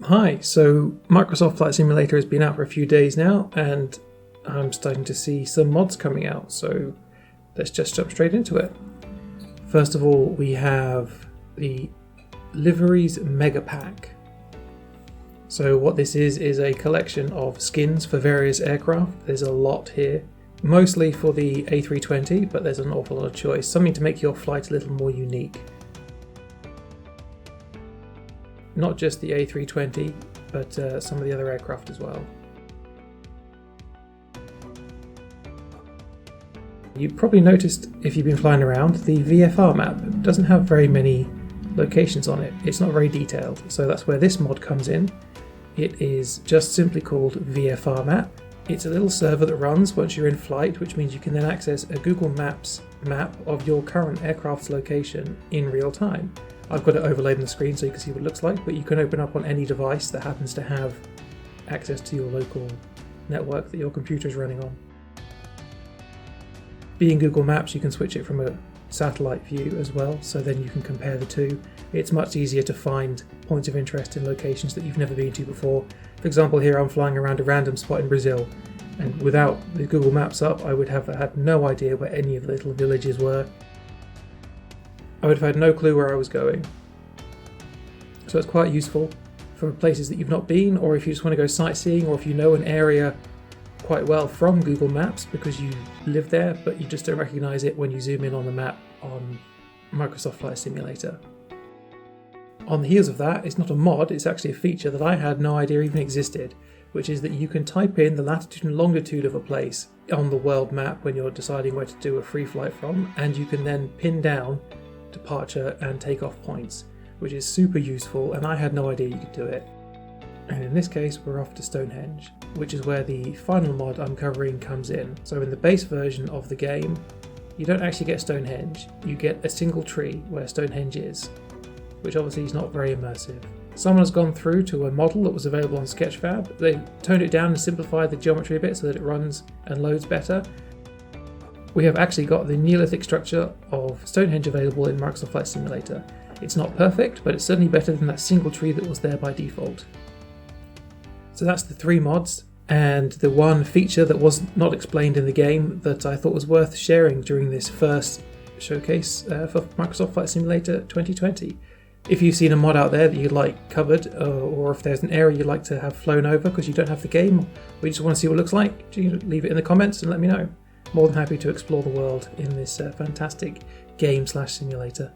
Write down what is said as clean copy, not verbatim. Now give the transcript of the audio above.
Hi, so Microsoft Flight Simulator has been out for a few days now, and I'm starting to see some mods coming out, so let's just jump straight into it. First of all, we have the Liveries Mega Pack. So what this is a collection of skins for various aircraft. There's a lot here, mostly for the A320, but there's an awful lot of choice, something to make your flight a little more unique. Not just the A320, but some of the other aircraft as well. You probably noticed, if you've been flying around, the VFR map doesn't have very many locations on it. It's not very detailed, so that's where this mod comes in. It is just simply called VFR Map. It's a little server that runs once you're in flight, which means you can then access a Google Maps map of your current aircraft's location in real time. I've got it overlaid on the screen so you can see what it looks like, but you can open up on any device that happens to have access to your local network that your computer is running on. Being Google Maps, you can switch it from a satellite view as well, so then you can compare the two. It's much easier to find points of interest in locations that you've never been to before. For example, here I'm flying around a random spot in Brazil, and without the Google Maps up, I would have had no idea where any of the little villages were. I would have had no clue where I was going. So it's quite useful for places that you've not been, or if you just want to go sightseeing, or if you know an area quite well from Google Maps because you live there, but you just don't recognise it when you zoom in on the map on Microsoft Flight Simulator. On the heels of that, it's not a mod, it's actually a feature that I had no idea even existed, which is that you can type in the latitude and longitude of a place on the world map when you're deciding where to do a free flight from, and you can then pin down departure and takeoff points, which is super useful, and I had no idea you could do it. And in this case, we're off to Stonehenge, which is where the final mod I'm covering comes in. So in the base version of the game, you don't actually get Stonehenge, you get a single tree where Stonehenge is, which obviously is not very immersive. Someone has gone through to a model that was available on Sketchfab. They toned it down and simplified the geometry a bit so that it runs and loads better. We have actually got the Neolithic structure of Stonehenge available in Microsoft Flight Simulator. It's not perfect, but it's certainly better than that single tree that was there by default. So that's the three mods, and the one feature that was not explained in the game that I thought was worth sharing during this first showcase for Microsoft Flight Simulator 2020. If you've seen a mod out there that you'd like covered, or if there's an area you'd like to have flown over because you don't have the game, or you just want to see what it looks like, leave it in the comments and let me know. More than happy to explore the world in this fantastic game/simulator.